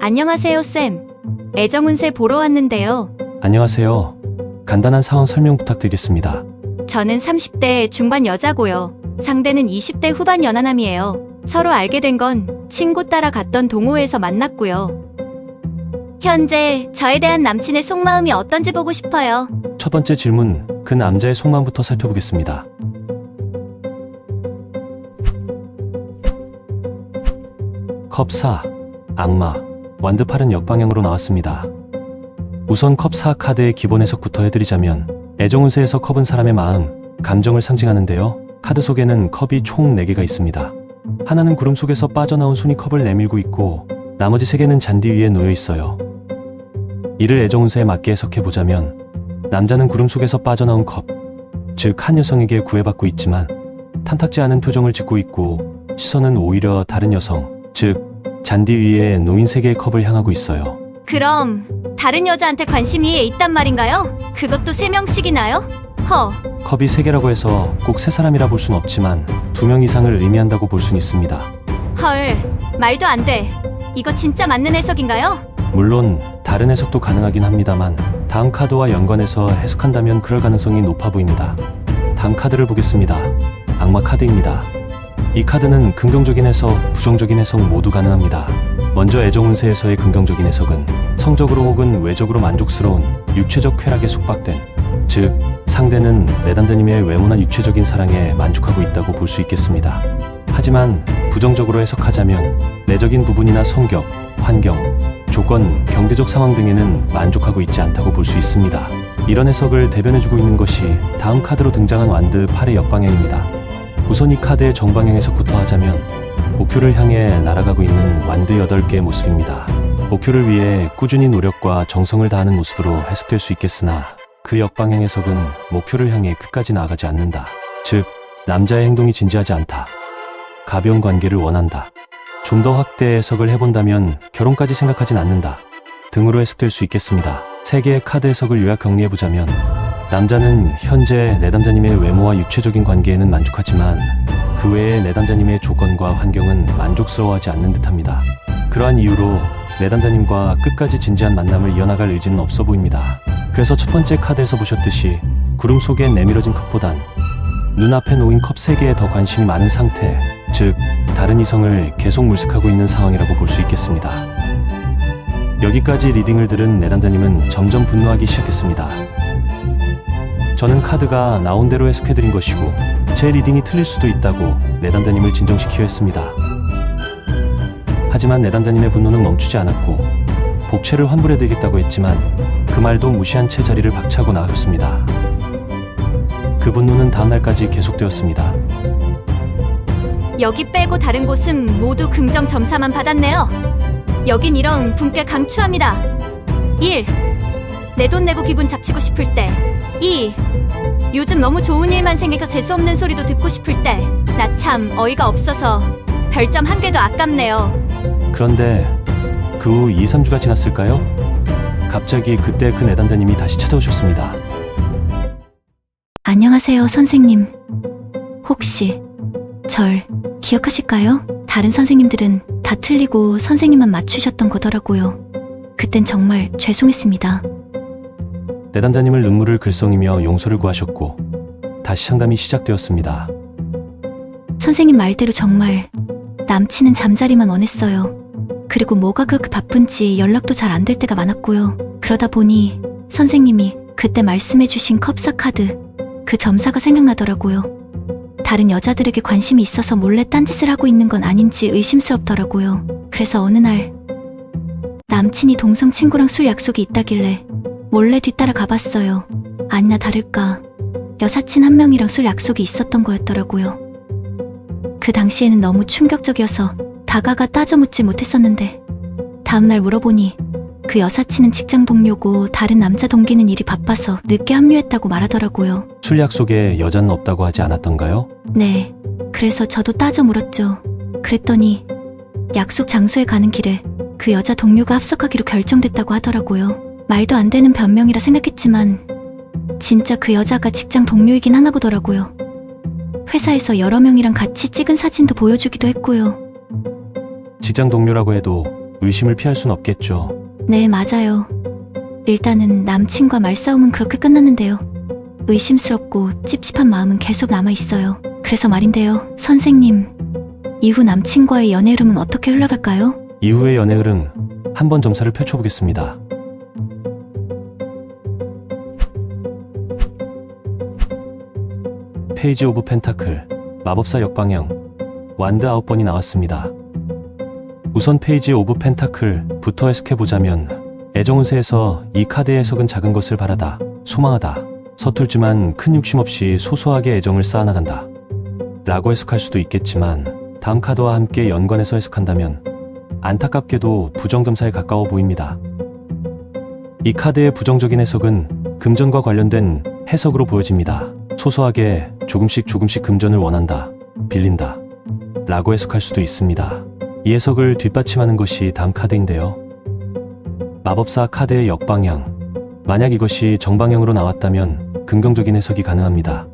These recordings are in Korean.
안녕하세요, 쌤. 애정운세 보러 왔는데요. 안녕하세요. 간단한 상황 설명 부탁드리겠습니다. 저는 30대 중반 여자고요. 상대는 20대 후반 연하남이에요. 서로 알게 된 건 친구 따라 갔던 동호회에서 만났고요. 현재 저에 대한 남친의 속마음이 어떤지 보고 싶어요. 첫 번째 질문, 그 남자의 속마음부터 살펴보겠습니다. 컵 4, 악마, 완드 8은 역방향으로 나왔습니다. 우선 컵 4 카드의 기본 해석부터 해드리자면 애정운세에서 컵은 사람의 마음, 감정을 상징하는데요. 카드 속에는 컵이 총 4개가 있습니다. 하나는 구름 속에서 빠져나온 순이 컵을 내밀고 있고 나머지 3개는 잔디 위에 놓여 있어요. 이를 애정운세에 맞게 해석해보자면 남자는 구름 속에서 빠져나온 컵, 즉 한 여성에게 구애받고 있지만 탐탁지 않은 표정을 짓고 있고 시선은 오히려 다른 여성, 즉 잔디 위에 놓인 3개의 컵을 향하고 있어요. 그럼 다른 여자한테 관심이 있단 말인가요? 그것도 3명씩이나요? 컵이 3개라고 해서 꼭 3사람이라 볼 순 없지만 2명 이상을 의미한다고 볼 순 있습니다. 헐, 말도 안 돼. 이거 진짜 맞는 해석인가요? 물론 다른 해석도 가능하긴 합니다만 다음 카드와 연관해서 해석한다면 그럴 가능성이 높아 보입니다. 다음 카드를 보겠습니다. 악마 카드입니다. 이 카드는 긍정적인 해석, 부정적인 해석 모두 가능합니다. 먼저 애정운세에서의 긍정적인 해석은 성적으로 혹은 외적으로 만족스러운 육체적 쾌락에 속박된, 즉 상대는 내담자님의 외모나 육체적인 사랑에 만족하고 있다고 볼 수 있겠습니다. 하지만 부정적으로 해석하자면 내적인 부분이나 성격, 환경, 조건, 경제적 상황 등에는 만족하고 있지 않다고 볼 수 있습니다. 이런 해석을 대변해주고 있는 것이 다음 카드로 등장한 완드 8의 역방향입니다. 우선 이 카드의 정방향 해석부터 하자면 목표를 향해 날아가고 있는 완드 8개의 모습입니다. 목표를 위해 꾸준히 노력과 정성을 다하는 모습으로 해석될 수 있겠으나 그 역방향 해석은 목표를 향해 끝까지 나아가지 않는다. 즉, 남자의 행동이 진지하지 않다. 가벼운 관계를 원한다. 좀 더 확대 해석을 해본다면 결혼까지 생각하진 않는다. 등으로 해석될 수 있겠습니다. 3개의 카드 해석을 요약 정리해보자면 남자는 현재 내담자님의 외모와 육체적인 관계에는 만족하지만 그 외에 내담자님의 조건과 환경은 만족스러워하지 않는 듯합니다. 그러한 이유로 내담자님과 끝까지 진지한 만남을 이어나갈 의지는 없어 보입니다. 그래서 첫 번째 카드에서 보셨듯이 구름 속에 내밀어진 컵보단 눈앞에 놓인 컵 3개에 더 관심이 많은 상태, 즉 다른 이성을 계속 물색하고 있는 상황이라고 볼 수 있겠습니다. 여기까지 리딩을 들은 내담자님은 점점 분노하기 시작했습니다. 저는 카드가 나온 대로 해석해드린 것이고 제 리딩이 틀릴 수도 있다고 내담자님을 진정시키려 했습니다. 하지만 내담자님의 분노는 멈추지 않았고 복채를 환불해드리겠다고 했지만 그 말도 무시한 채 자리를 박차고 나갔습니다. 그 분노는 다음날까지 계속되었습니다. 여기 빼고 다른 곳은 모두 긍정 점사만 받았네요. 여긴 이런 분께 강추합니다. 1. 내 돈 내고 기분 잡치고 싶을 때. 2. 요즘 너무 좋은 일만 생기가 재수없는 소리도 듣고 싶을 때. 나 참 어이가 없어서 별점 1개도 아깝네요. 그런데 그 후 2, 3주가 지났을까요? 갑자기 그때 그 내담자님이 다시 찾아오셨습니다. 안녕하세요, 선생님. 혹시 절 기억하실까요? 다른 선생님들은 다 틀리고 선생님만 맞추셨던 거더라고요. 그땐 정말 죄송했습니다. 내담자님을 눈물을 글썽이며 용서를 구하셨고 다시 상담이 시작되었습니다. 선생님 말대로 정말 남친은 잠자리만 원했어요. 그리고 뭐가 그렇게 바쁜지 연락도 잘 안 될 때가 많았고요. 그러다 보니 선생님이 그때 말씀해주신 컵사 카드, 그 점사가 생각나더라고요. 다른 여자들에게 관심이 있어서 몰래 딴짓을 하고 있는 건 아닌지 의심스럽더라고요. 그래서 어느 날 남친이 동성 친구랑 술 약속이 있다길래 몰래 뒤따라 가봤어요. 아니나 다를까 여사친 한 명이랑 술 약속이 있었던 거였더라고요. 그 당시에는 너무 충격적이어서 다가가 따져 묻지 못했었는데 다음날 물어보니 그 여사친은 직장 동료고 다른 남자 동기는 일이 바빠서 늦게 합류했다고 말하더라고요. 술 약속에 여자는 없다고 하지 않았던가요? 네, 그래서 저도 따져 물었죠. 그랬더니 약속 장소에 가는 길에 그 여자 동료가 합석하기로 결정됐다고 하더라고요. 말도 안 되는 변명이라 생각했지만 진짜 그 여자가 직장 동료이긴 하나 보더라고요. 회사에서 여러 명이랑 같이 찍은 사진도 보여주기도 했고요. 직장 동료라고 해도 의심을 피할 순 없겠죠. 네, 맞아요. 일단은 남친과 말싸움은 그렇게 끝났는데요. 의심스럽고 찝찝한 마음은 계속 남아있어요. 그래서 말인데요, 선생님. 이후 남친과의 연애 흐름은 어떻게 흘러갈까요? 이후의 연애 흐름 한번 점사를 펼쳐보겠습니다. 페이지 오브 펜타클, 마법사 역방향, 완드 9번이 나왔습니다. 우선 페이지 오브 펜타클부터 해석해보자면 애정운세에서 이 카드의 해석은 작은 것을 바라다, 소망하다, 서툴지만 큰 욕심 없이 소소하게 애정을 쌓아나간다 라고 해석할 수도 있겠지만 다음 카드와 함께 연관해서 해석한다면 안타깝게도 부정점사에 가까워 보입니다. 이 카드의 부정적인 해석은 금전과 관련된 해석으로 보여집니다. 소소하게 조금씩 금전을 원한다, 빌린다 라고 해석할 수도 있습니다. 이 해석을 뒷받침하는 것이 다음 카드인데요. 마법사 카드의 역방향. 만약 이것이 정방향으로 나왔다면 긍정적인 해석이 가능합니다.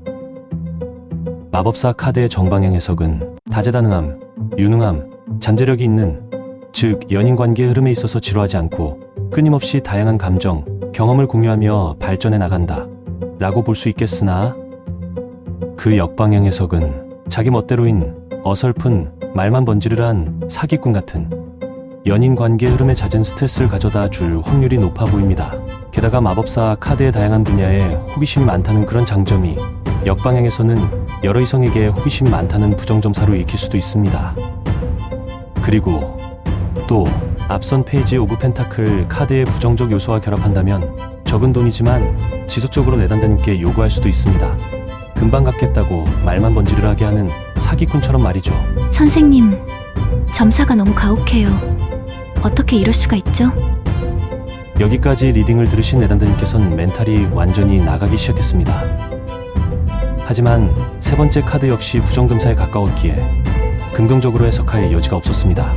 마법사 카드의 정방향 해석은 다재다능함, 유능함, 잠재력이 있는, 즉 연인관계의 흐름에 있어서 지루하지 않고 끊임없이 다양한 감정, 경험을 공유하며 발전해 나간다 라고 볼 수 있겠으나 그 역방향 해석은 자기 멋대로인 어설픈 말만 번지르르한 사기꾼 같은 연인관계의 흐름에 잦은 스트레스를 가져다 줄 확률이 높아 보입니다. 게다가 마법사 카드의 다양한 분야에 호기심이 많다는 그런 장점이 역방향에서는 여러 이성에게 호기심이 많다는 부정점사로 읽힐 수도 있습니다. 그리고 또 앞선 페이지 오브 펜타클 카드의 부정적 요소와 결합한다면 적은 돈이지만 지속적으로 내단장님께 요구할 수도 있습니다. 금방 갚겠다고 말만 번지르르하게 하는 사기꾼처럼 말이죠. 선생님, 점사가 너무 가혹해요. 어떻게 이럴 수가 있죠? 여기까지 리딩을 들으신 내단장님께서는 멘탈이 완전히 나가기 시작했습니다. 하지만 세 번째 카드 역시 부정점사에 가까웠기에 긍정적으로 해석할 여지가 없었습니다.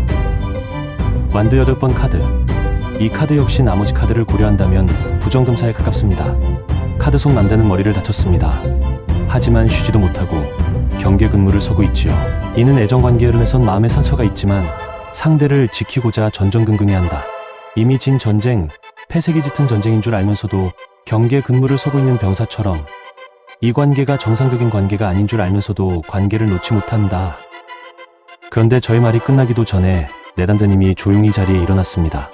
완드 8번 카드. 이 카드 역시 나머지 카드를 고려한다면 부정점사에 가깝습니다. 카드 속 남자는 머리를 다쳤습니다. 하지만 쉬지도 못하고 경계 근무를 서고 있지요. 이는 애정관계 흐름에선 마음의 상처가 있지만 상대를 지키고자 전전긍긍해한다. 이미 진 전쟁, 패색이 짙은 전쟁인 줄 알면서도 경계 근무를 서고 있는 병사처럼 이 관계가 정상적인 관계가 아닌 줄 알면서도 관계를 놓지 못한다. 그런데 저의 말이 끝나기도 전에 내단장님이 조용히 자리에 일어났습니다.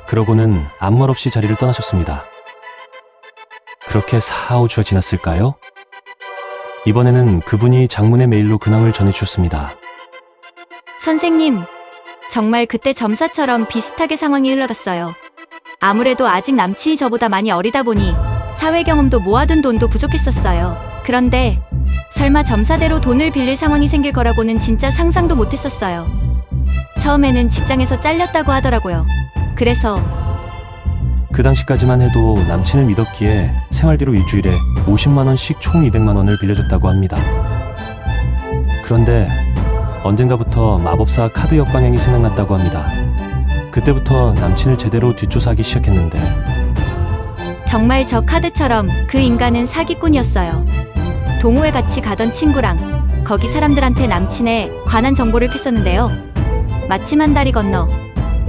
그러고는 아무 말 없이 자리를 떠나셨습니다. 그렇게 4~5주가 지났을까요? 이번에는 그분이 장문의 메일로 근황을 전해주셨습니다. 선생님, 정말 그때 점사처럼 비슷하게 상황이 흘러갔어요. 아무래도 아직 남친이 저보다 많이 어리다 보니 사회 경험도 모아둔 돈도 부족했었어요. 그런데 설마 점사대로 돈을 빌릴 상황이 생길 거라고는 진짜 상상도 못했었어요. 처음에는 직장에서 잘렸다고 하더라고요. 그래서 그 당시까지만 해도 남친을 믿었기에 생활비로 일주일에 50만원씩 총 200만원을 빌려줬다고 합니다. 그런데 언젠가부터 마법사 카드 역방향이 생각났다고 합니다. 그때부터 남친을 제대로 뒷조사하기 시작했는데 정말 저 카드처럼 그 인간은 사기꾼이었어요. 동호회 같이 가던 친구랑 거기 사람들한테 남친에 관한 정보를 캤었는데요. 마침 한 달이 건너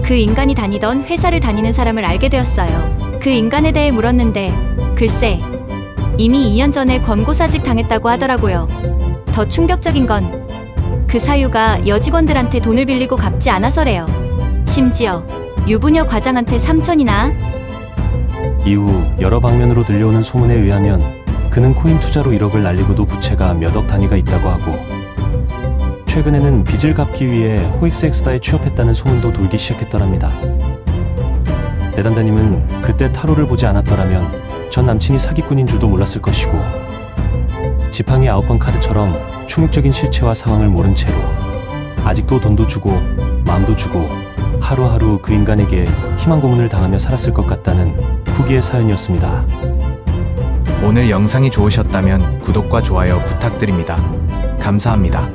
그 인간이 다니던 회사를 다니는 사람을 알게 되었어요. 그 인간에 대해 물었는데 글쎄 이미 2년 전에 권고사직 당했다고 하더라고요. 더 충격적인 건 그 사유가 여직원들한테 돈을 빌리고 갚지 않아서래요. 심지어 유부녀 과장한테 3천이나. 이후 여러 방면으로 들려오는 소문에 의하면 그는 코인 투자로 1억을 날리고도 부채가 몇 억 단위가 있다고 하고 최근에는 빚을 갚기 위해 호익스 엑스다에 취업했다는 소문도 돌기 시작했더랍니다. 내단장님은 그때 타로를 보지 않았더라면 전 남친이 사기꾼인 줄도 몰랐을 것이고 지팡이 9번 카드처럼 충격적인 실체와 상황을 모른 채로 아직도 돈도 주고 마음도 주고 하루하루 그 인간에게 희망 고문을 당하며 살았을 것 같다는 후기의 사연이었습니다. 오늘 영상이 좋으셨다면 구독과 좋아요 부탁드립니다. 감사합니다.